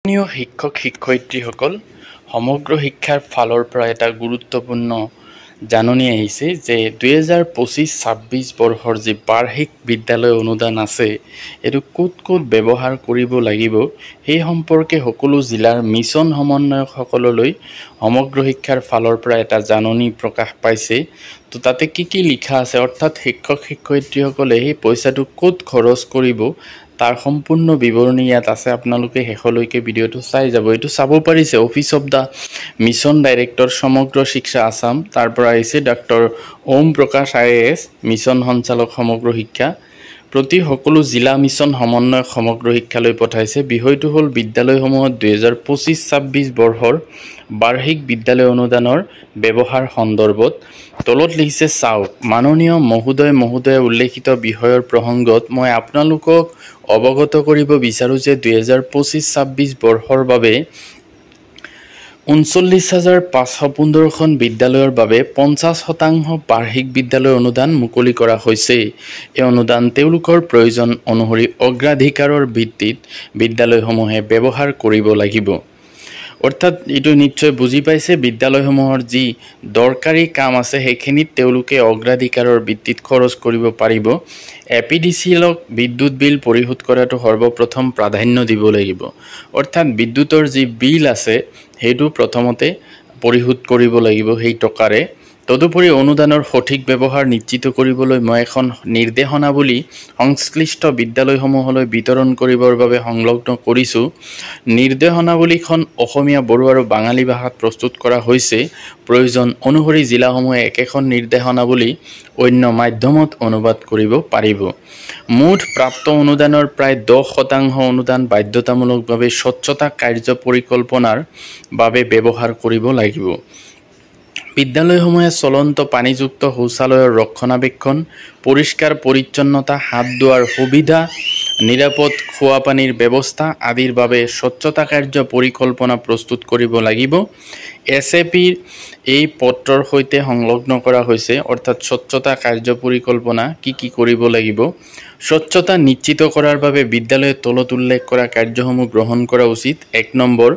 স্থানীয় শিক্ষক শিক্ষয়িত্ৰীসকল সমগ্ৰ শিক্ষাৰ ফালৰ পৰা এটা গুৰুত্বপূৰ্ণ জাননী আহিছে যে 2025-26 বৰ্ষৰ যি বাৰ্ষিক বিদ্যালয় অনুদান আছে এইটো ক'ত ব্যৱহাৰ কৰিব লাগিব সেই সম্পৰ্কে সকলো জিলাৰ মিছন সমন্বয়কসকললৈ সমগ্ৰ শিক্ষাৰ ফালৰ পৰা এটা জাননী প্ৰকাশ পাইছে। তো তাতে কি লিখা আছে অৰ্থাৎ শিক্ষক শিক্ষয়িত্ৰীসকলে সেই পইচাটো ক'ত খৰচ কৰিব তাৰ সম্পূৰ্ণ বিৱৰণী ইয়াত আছে। আপোনালোকে শেষলৈকে ভিডিঅ'টো চাই যাব। এইটো চাব পাৰিছে office of the mission director সমগ্ৰ শিক্ষা আসাম, তাৰ পৰা আহিছে ডক্টৰ ওম প্ৰকাশ IAS মিছন সঞ্চালক সমগ্ৰ শিক্ষা, প্ৰতি সকলো জিলা মিছন সমন্বয়ক সমগ্ৰ শিক্ষালৈ পঠাইছে। বিষয়টো হ'ল বিদ্যালয়সমূহত 2025-26 বৰ্ষৰ বাৰ্ষিক বিদ্যালয় অনুদানৰ ব্যৱহাৰ সন্দৰ্ভত। তলত লিখিছে চাওক, মাননীয় মহোদয়ে উল্লেখিত বিষয়ৰ প্ৰসংগত মই আপোনালোকক অৱগত কৰিব বিচাৰো যে 2025-26 বৰ্ষৰ বাবে 39,515খন বিদ্যালয়ৰ বাবে 50% বাৰ্ষিক বিদ্যালয় অনুদান মুকলি কৰা হৈছে। এই অনুদান তেওঁলোকৰ প্ৰয়োজন অনুসৰি অগ্ৰাধিকাৰৰ ভিত্তিত বিদ্যালয়সমূহে ব্যৱহাৰ কৰিব লাগিব। অৰ্থাৎ এইটো নিশ্চয় বুজি পাইছে, বিদ্যালয়সমূহৰ যি দৰকাৰী কাম আছে সেইখিনিত তেওঁলোকে অগ্ৰাধিকাৰৰ ভিত্তিত খৰচ কৰিব পাৰিব। APDCLক বিদ্যুৎ বিল পৰিশোধ কৰাটো সৰ্বপ্ৰথম প্ৰাধান্য দিব লাগিব। অৰ্থাৎ বিদ্যুতৰ যি বিল আছে সেইটো প্ৰথমতে পৰিশোধ কৰিব লাগিব সেই টকাৰে। তদুপৰি অনুদানৰ সঠিক ব্যৱহাৰ নিশ্চিত কৰিবলৈ মই এখন নিৰ্দেশনাৱলী সংশ্লিষ্ট বিদ্যালয়সমূহলৈ বিতৰণ কৰিবৰ বাবে সংলগ্ন কৰিছোঁ। নিৰ্দেশনাৱলীখন অসমীয়া, বড়ো আৰু বাঙালী ভাষাত প্ৰস্তুত কৰা হৈছে। প্ৰয়োজন অনুসৰি জিলাসমূহে একেখন নিৰ্দেশনাৱলী অন্য মাধ্যমত অনুবাদ কৰিব পাৰিব। মুঠ প্ৰাপ্ত অনুদানৰ প্ৰায় 10% অনুদান বাধ্যতামূলকভাৱে স্বচ্ছতা কাৰ্য পৰিকল্পনাৰ বাবে ব্যৱহাৰ কৰিব লাগিব। বিদ্যালয়সমূহে চলন্ত পানীযুক্ত শৌচালয়ৰ ৰক্ষণাবেক্ষণ, পৰিষ্কাৰ পৰিচ্ছন্নতা, হাত ধোৱাৰ সুবিধা, নিৰাপদ খোৱা পানীৰ ব্যৱস্থা আদিৰ বাবে স্বচ্ছতা কাৰ্য পৰিকল্পনা প্ৰস্তুত কৰিব লাগিব। SAPৰ এই পত্ৰৰ সৈতে সংলগ্ন কৰা হৈছে। অৰ্থাৎ স্বচ্ছতা কাৰ্য পৰিকল্পনা কি কৰিব লাগিব। স্বচ্ছতা নিশ্চিত কৰাৰ বাবে বিদ্যালয়ে তলত উল্লেখ কৰা কাৰ্যসমূহ গ্ৰহণ কৰা উচিত। 1 নম্বৰ,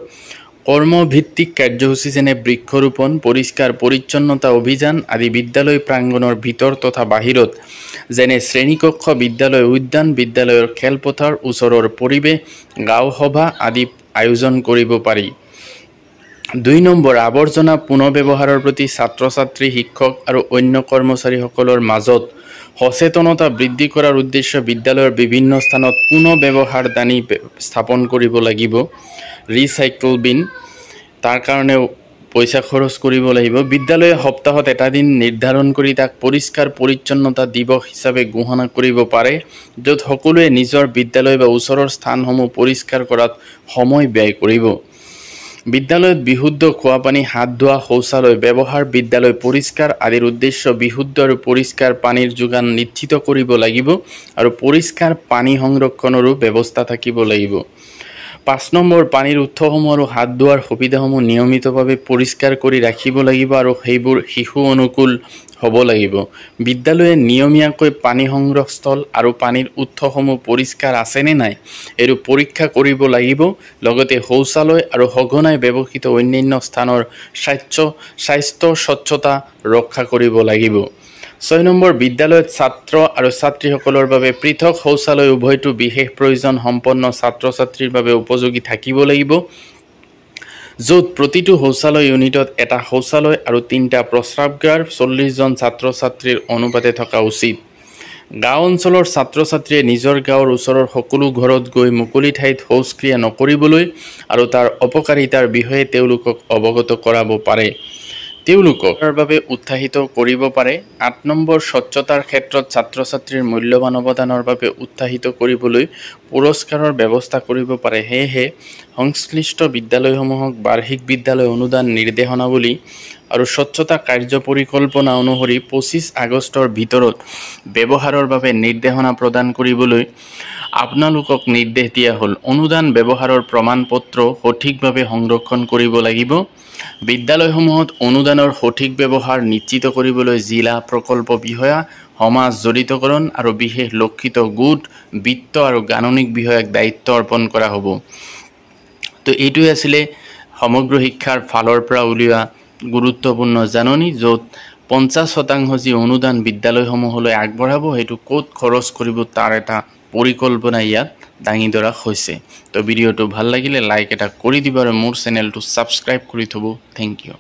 কৰ্মভিত্তিক কাৰ্যসূচী যেনে বৃক্ষৰোপণ, পৰিষ্কাৰ পৰিচ্ছন্নতা অভিযান আদি বিদ্যালয় প্ৰাংগণৰ ভিতৰ তথা বাহিৰত যেনে শ্ৰেণীকক্ষ, বিদ্যালয় উদ্যান, বিদ্যালয়ৰ খেলপথাৰ, ওচৰৰ পৰিৱেশ, গাঁও সভা আদি আয়োজন কৰিব পাৰি। 2 নম্বৰ, আৱৰ্জনা পুনৰ্ব্যৱহাৰৰ প্ৰতি ছাত্ৰ-ছাত্ৰী, শিক্ষক আৰু অন্য কৰ্মচাৰীসকলৰ মাজত সচেতনতা বৃদ্ধি কৰাৰ উদ্দেশ্যে বিদ্যালয়ৰ বিভিন্ন স্থানত পুনৰ্ব্যৱহাৰ দানী স্থাপন কৰিব লাগিব। ৰিচাইকেল বিন, তাৰ কাৰণেও পইচা খৰচ কৰিব লাগিব। বিদ্যালয়ে সপ্তাহত এটা দিন নিৰ্ধাৰণ কৰি তাক পৰিষ্কাৰ পৰিচ্ছন্নতা দিৱস হিচাপে ঘোষণা কৰিব পাৰে, য'ত সকলোৱে নিজৰ বিদ্যালয় বা ওচৰৰ স্থানসমূহ পৰিষ্কাৰ কৰাত সময় ব্যয় কৰিব। বিদ্যালয়ত বিশুদ্ধ খোৱা পানী, হাত ধোৱা, শৌচালয় ব্যৱহাৰ, বিদ্যালয় পৰিষ্কাৰ আদিৰ উদ্দেশ্য বিশুদ্ধ আৰু পৰিষ্কাৰ পানীৰ যোগান নিশ্চিত কৰিব লাগিব আৰু পৰিষ্কাৰ পানী সংৰক্ষণৰো ব্যৱস্থা থাকিব লাগিব। 5 নম্বৰ, পানীৰ উৎসসমূহ আৰু হাত ধোৱাৰ সুবিধাসমূহ নিয়মিতভাৱে পৰিষ্কাৰ কৰি ৰাখিব লাগিব আৰু সেইবোৰ শিশু অনুকূল হ'ব লাগিব। বিদ্যালয়ে নিয়মীয়াকৈ পানী সংগ্ৰহস্থল আৰু পানীৰ উৎসসমূহ পৰিষ্কাৰ আছে নে নাই এইটো পৰীক্ষা কৰিব লাগিব। লগতে শৌচালয় আৰু সঘনাই ব্যৱহৃত অন্যান্য স্থানৰ স্বাস্থ্য স্বচ্ছতা ৰক্ষা কৰিব লাগিব। 6 নম্বৰ, বিদ্যালয়ত ছাত্ৰ আৰু ছাত্ৰীসকলৰ বাবে পৃথক শৌচালয় উভয়টো বিশেষ প্ৰয়োজন সম্পন্ন ছাত্ৰ-ছাত্ৰীৰ বাবে উপযোগী থাকিব লাগিব, য'ত প্ৰতিটো শৌচালয় ইউনিটত এটা শৌচালয় আৰু 3টা প্ৰস্ৰাৱগাৰ 40 জন ছাত্ৰ-ছাত্ৰীৰ অনুপাতে থকা উচিত। গাঁও অঞ্চলৰ ছাত্ৰ-ছাত্ৰীয়ে নিজৰ গাঁৱৰ ওচৰৰ সকলো ঘৰত গৈ মুকলি ঠাইত শৌচক্ৰিয়া নকৰিবলৈ আৰু তাৰ অপকাৰিতাৰ বিষয়ে তেওঁলোকক অৱগত কৰাব পাৰে, তেওঁলোকক তাৰ বাবে উৎসাহিত কৰিব পাৰে। 8 নম্বৰ, স্বচ্ছতাৰ ক্ষেত্ৰত ছাত্ৰ-ছাত্ৰীৰ মূল্যৱান অৱদানৰ বাবে উৎসাহিত কৰিবলৈ পুৰস্কাৰৰ ব্যৱস্থা কৰিব পাৰে। সেয়েহে সংশ্লিষ্ট বিদ্যালয়সমূহক বাৰ্ষিক বিদ্যালয় অনুদান নিৰ্দেশনাৱলী আৰু স্বচ্ছতা কাৰ্য পৰিকল্পনা অনুসৰি 25 আগষ্টৰ ভিতৰত ব্যৱহাৰৰ বাবে নিৰ্দেশনা প্ৰদান কৰিবলৈ আপোনালোকক নিৰ্দেশ দিয়া হ'ল। অনুদান ব্যৱহাৰৰ প্ৰমাণপত্ৰ সঠিকভাৱে সংৰক্ষণ কৰিব লাগিব। বিদ্যালয়সমূহত অনুদানৰ সঠিক ব্যৱহাৰ নিশ্চিত কৰিবলৈ জিলা প্ৰকল্প বিষয়া, সমাজ জড়িতকৰণ আৰু বিশেষ লক্ষিত গোট, বিত্ত আৰু গাণনিক বিষয়াক দায়িত্ব অৰ্পণ কৰা হ'ব। তো এইটোৱে আছিলে সমগ্ৰ শিক্ষাৰ ফালৰ পৰা উলিওৱা গুৰুত্বপূৰ্ণ জাননী, য'ত 50% যি অনুদান বিদ্যালয়সমূহলৈ আগবঢ়াব সেইটো ক'ত খৰচ কৰিব তাৰ এটা পৰিকল্পনা ইয়াত দাঙি ধৰা হৈছে। তো ভিডিঅ'টো ভাল লাগিলে লাইক এটা কৰি দিব আৰু মোৰ চেনেলটো ছাবস্ক্ৰাইব কৰি থ'ব। Thank U.